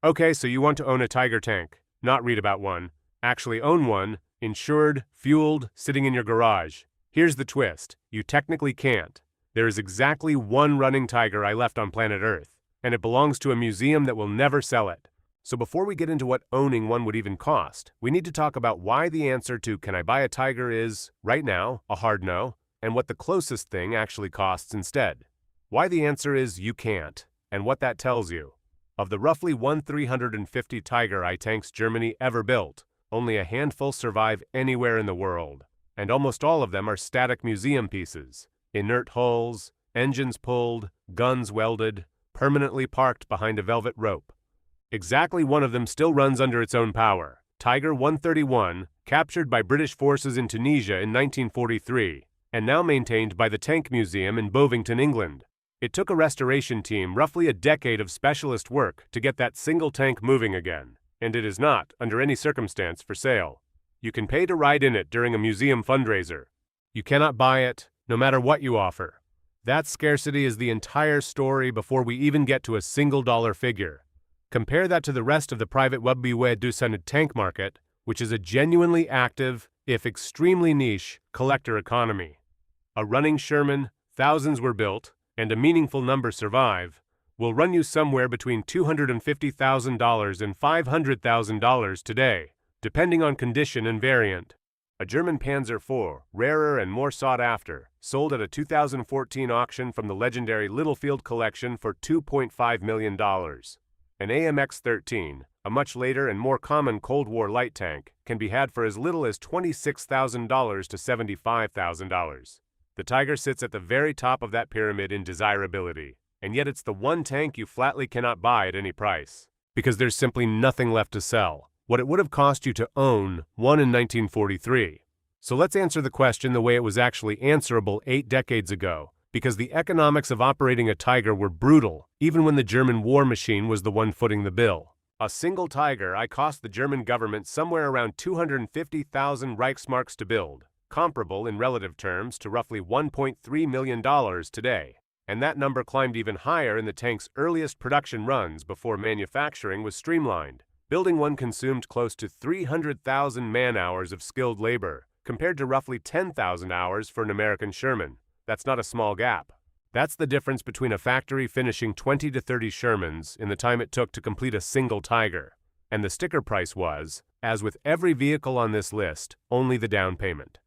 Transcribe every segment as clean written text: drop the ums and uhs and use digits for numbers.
Okay, so you want to own a Tiger tank, not read about one. Actually own one, insured, fueled, sitting in your garage. Here's the twist. You technically can't. There is exactly one running Tiger I left on planet Earth, and it belongs to a museum that will never sell it. So before we get into what owning one would even cost, we need to talk about why the answer to can I buy a Tiger is, right now, a hard no, and what the closest thing actually costs instead. Why the answer is you can't, and what that tells you. Of the roughly 1,350 Tiger I tanks Germany ever built, only a handful survive anywhere in the world, and almost all of them are static museum pieces, inert hulls, engines pulled, guns welded, permanently parked behind a velvet rope. Exactly one of them still runs under its own power, Tiger 131, captured by British forces in Tunisia in 1943, and now maintained by the Tank Museum in Bovington, England. It took a restoration team roughly a decade of specialist work to get that single tank moving again, and it is not, under any circumstance, for sale. You can pay to ride in it during a museum fundraiser. You cannot buy it, no matter what you offer. That scarcity is the entire story before we even get to a single dollar figure. Compare that to the rest of the private Webby-Wed-Dusanid tank market, which is a genuinely active, if extremely niche, collector economy. A running Sherman, thousands were built, and a meaningful number survive, will run you somewhere between $250,000 and $500,000 today, depending on condition and variant. A German Panzer IV, rarer and more sought after, sold at a 2014 auction from the legendary Littlefield collection for $2.5 million. An AMX-13, a much later and more common Cold War light tank, can be had for as little as $26,000 to $75,000. The Tiger sits at the very top of that pyramid in desirability, and yet it's the one tank you flatly cannot buy at any price, because there's simply nothing left to sell, what it would have cost you to own one in 1943. So let's answer the question the way it was actually answerable 8 decades ago, because the economics of operating a Tiger were brutal, even when the German war machine was the one footing the bill. A single Tiger I cost the German government somewhere around 250,000 Reichsmarks to build, comparable in relative terms to roughly $1.3 million today, and that number climbed even higher in the tank's earliest production runs before manufacturing was streamlined. Building one consumed close to 300,000 man-hours of skilled labor, compared to roughly 10,000 hours for an American Sherman. That's not a small gap. That's the difference between a factory finishing 20 to 30 Shermans in the time it took to complete a single Tiger, and the sticker price was, as with every vehicle on this list, only the down payment.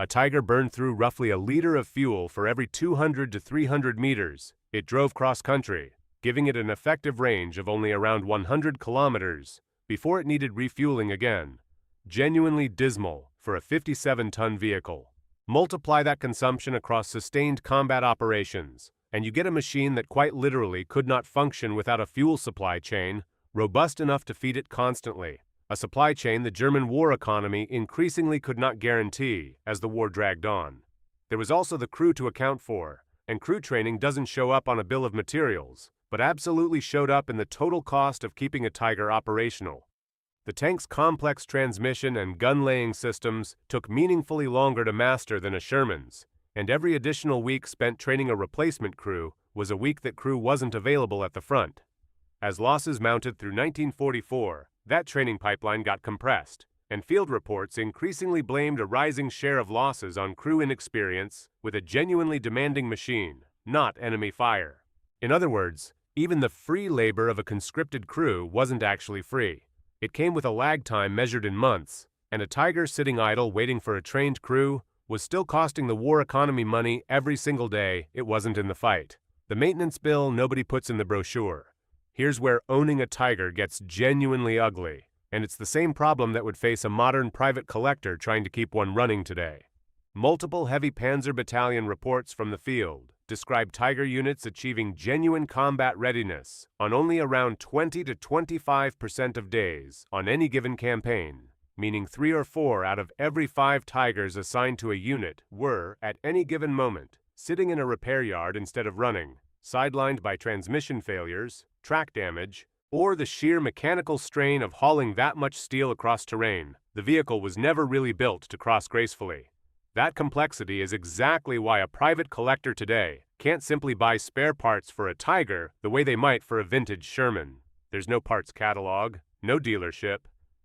A Tiger burned through roughly a liter of fuel for every 200 to 300 meters it drove cross-country, giving it an effective range of only around 100 kilometers before it needed refueling again. Genuinely dismal for a 57-ton vehicle. Multiply that consumption across sustained combat operations, and you get a machine that quite literally could not function without a fuel supply chain robust enough to feed it constantly. A supply chain the German war economy increasingly could not guarantee as the war dragged on. There was also the crew to account for, and crew training doesn't show up on a bill of materials, but absolutely showed up in the total cost of keeping a Tiger operational. The tank's complex transmission and gun-laying systems took meaningfully longer to master than a Sherman's, and every additional week spent training a replacement crew was a week that crew wasn't available at the front. As losses mounted through 1944, that training pipeline got compressed, and field reports increasingly blamed a rising share of losses on crew inexperience with a genuinely demanding machine, not enemy fire. In other words, even the free labor of a conscripted crew wasn't actually free. It came with a lag time measured in months, and a Tiger sitting idle waiting for a trained crew was still costing the war economy money every single day it wasn't in the fight. The maintenance bill nobody puts in the brochure. Here's where owning a Tiger gets genuinely ugly, and it's the same problem that would face a modern private collector trying to keep one running today. Multiple heavy Panzer Battalion reports from the field describe Tiger units achieving genuine combat readiness on only around 20 to 25% of days on any given campaign, meaning 3 or 4 out of every 5 Tigers assigned to a unit were, at any given moment, sitting in a repair yard instead of running, sidelined by transmission failures, track damage, or the sheer mechanical strain of hauling that much steel across terrain. The vehicle was never really built to cross gracefully. That complexity is exactly why a private collector today can't simply buy spare parts for a Tiger the way they might for a vintage Sherman. There's no parts catalog, no dealership,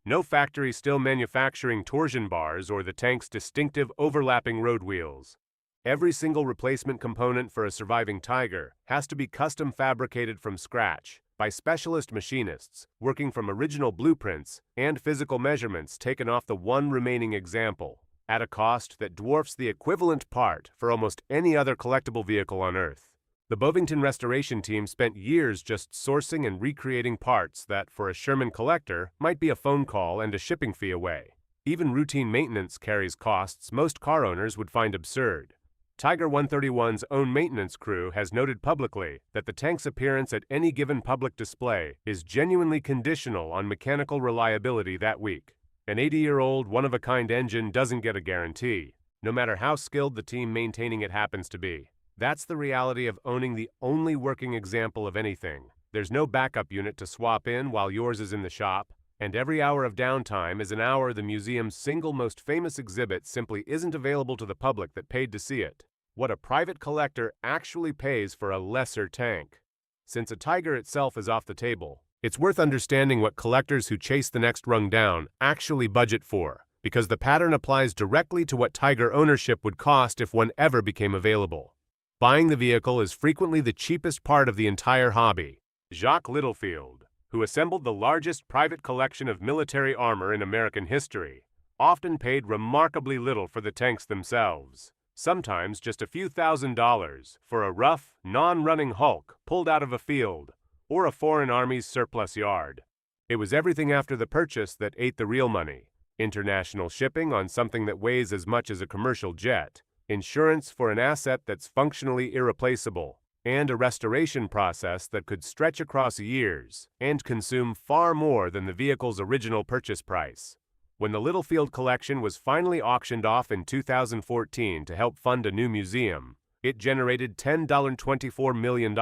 no factory still manufacturing torsion bars or the tank's distinctive overlapping road wheels. Every single replacement component for a surviving Tiger has to be custom fabricated from scratch by specialist machinists working from original blueprints and physical measurements taken off the one remaining example, at a cost that dwarfs the equivalent part for almost any other collectible vehicle on Earth. The Bovington restoration team spent years just sourcing and recreating parts that, for a Sherman collector, might be a phone call and a shipping fee away. Even routine maintenance carries costs most car owners would find absurd. Tiger 131's own maintenance crew has noted publicly that the tank's appearance at any given public display is genuinely conditional on mechanical reliability that week. An 80-year-old, one-of-a-kind engine doesn't get a guarantee, no matter how skilled the team maintaining it happens to be. That's the reality of owning the only working example of anything. There's no backup unit to swap in while yours is in the shop, and every hour of downtime is an hour the museum's single most famous exhibit simply isn't available to the public that paid to see it. What a private collector actually pays for a lesser tank. Since a Tiger itself is off the table, it's worth understanding what collectors who chase the next rung down actually budget for, because the pattern applies directly to what Tiger ownership would cost if one ever became available. Buying the vehicle is frequently the cheapest part of the entire hobby. Jacques Littlefield, who assembled the largest private collection of military armor in American history, often paid remarkably little for the tanks themselves, sometimes just a few $1,000s for a rough, non-running hulk pulled out of a field or a foreign army's surplus yard. It was everything after the purchase that ate the real money: international shipping on something that weighs as much as a commercial jet, insurance for an asset that's functionally irreplaceable, and a restoration process that could stretch across years and consume far more than the vehicle's original purchase price. When the Littlefield collection was finally auctioned off in 2014 to help fund a new museum, it generated $10.24 million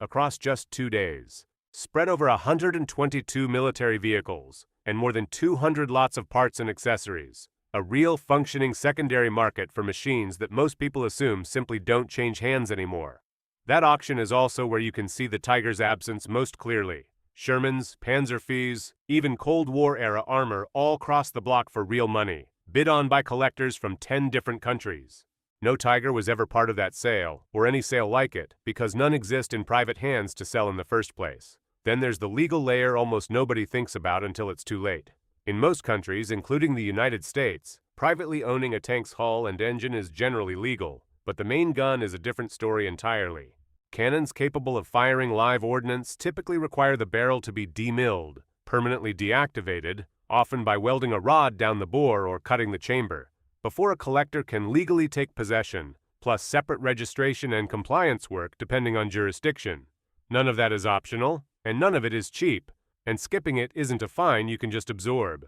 across just 2 days, spread over 122 military vehicles, and more than 200 lots of parts and accessories. A real functioning secondary market for machines that most people assume simply don't change hands anymore. That auction is also where you can see the Tiger's absence most clearly. Shermans, Panzerfes, even Cold War-era armor all cross the block for real money, bid on by collectors from 10 different countries. No Tiger was ever part of that sale, or any sale like it, because none exist in private hands to sell in the first place. Then there's the legal layer almost nobody thinks about until it's too late. In most countries, including the United States, privately owning a tank's hull and engine is generally legal, but the main gun is a different story entirely. Cannons capable of firing live ordnance typically require the barrel to be demilled, permanently deactivated, often by welding a rod down the bore or cutting the chamber, before a collector can legally take possession, plus separate registration and compliance work depending on jurisdiction. None of that is optional, and none of it is cheap, and skipping it isn't a fine you can just absorb.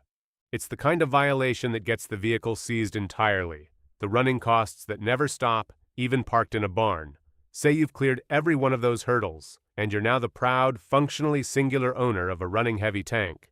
It's the kind of violation that gets the vehicle seized entirely, the running costs that never stop, even parked in a barn. Say you've cleared every one of those hurdles, and you're now the proud, functionally singular owner of a running heavy tank.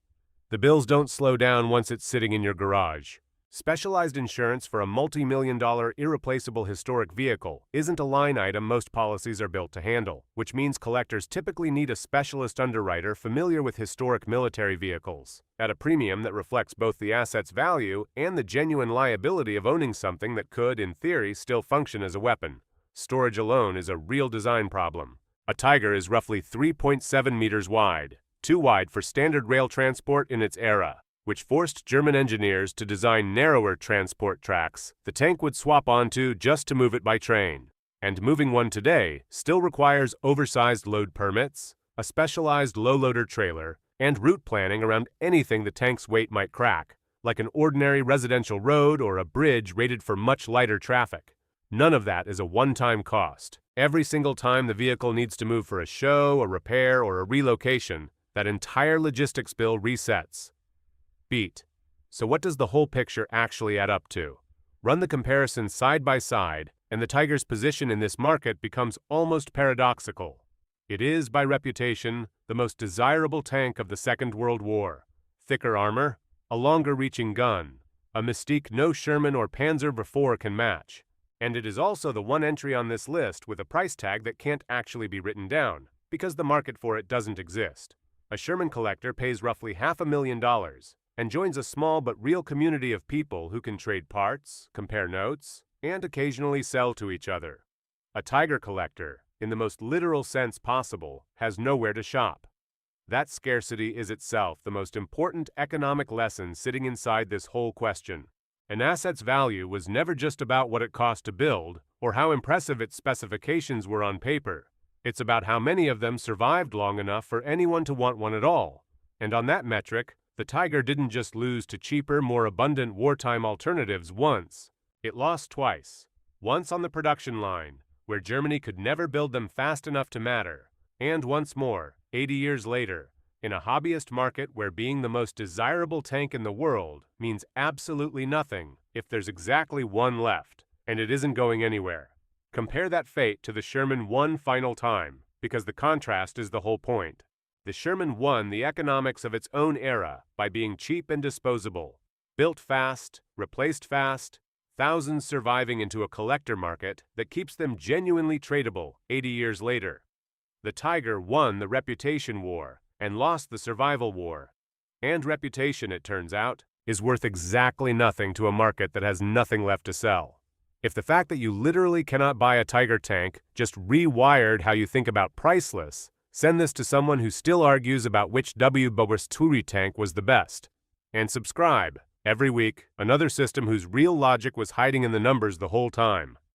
The bills don't slow down once it's sitting in your garage. Specialized insurance for a multi-million-dollar irreplaceable historic vehicle isn't a line item most policies are built to handle, which means collectors typically need a specialist underwriter familiar with historic military vehicles, at a premium that reflects both the asset's value and the genuine liability of owning something that could, in theory, still function as a weapon. Storage alone is a real design problem. A Tiger is roughly 3.7 meters wide, too wide for standard rail transport in its era, which forced German engineers to design narrower transport tracks the tank would swap onto just to move it by train. And moving one today still requires oversized load permits, a specialized low-loader trailer, and route planning around anything the tank's weight might crack, like an ordinary residential road or a bridge rated for much lighter traffic. None of that is a one-time cost. Every single time the vehicle needs to move for a show, a repair, or a relocation, that entire logistics bill resets. Beat. So what does the whole picture actually add up to? Run the comparison side by side, and the Tiger's position in this market becomes almost paradoxical. It is, by reputation, the most desirable tank of the Second World War. Thicker armor, a longer-reaching gun, a mystique no Sherman or Panzer before can match. And it is also the one entry on this list with a price tag that can't actually be written down, because the market for it doesn't exist. A Sherman collector pays roughly $500,000 and joins a small but real community of people who can trade parts, compare notes, and occasionally sell to each other. A Tiger collector, in the most literal sense possible, has nowhere to shop. That scarcity is itself the most important economic lesson sitting inside this whole question. An asset's value was never just about what it cost to build or how impressive its specifications were on paper. It's about how many of them survived long enough for anyone to want one at all. And on that metric, the Tiger didn't just lose to cheaper, more abundant wartime alternatives once. It lost twice. Once on the production line, where Germany could never build them fast enough to matter, and once more, 80 years later, in a hobbyist market where being the most desirable tank in the world means absolutely nothing if there's exactly one left, and it isn't going anywhere. Compare that fate to the Sherman one final time, because the contrast is the whole point. The Sherman won the economics of its own era by being cheap and disposable, built fast, replaced fast, thousands surviving into a collector market that keeps them genuinely tradable 80 years later. The Tiger won the reputation war and lost the survival war. And reputation, it turns out, is worth exactly nothing to a market that has nothing left to sell. If the fact that you literally cannot buy a Tiger tank just rewired how you think about priceless, send this to someone who still argues about which W-Bowers-Turi tank was the best. And subscribe. Every week, another system whose real logic was hiding in the numbers the whole time.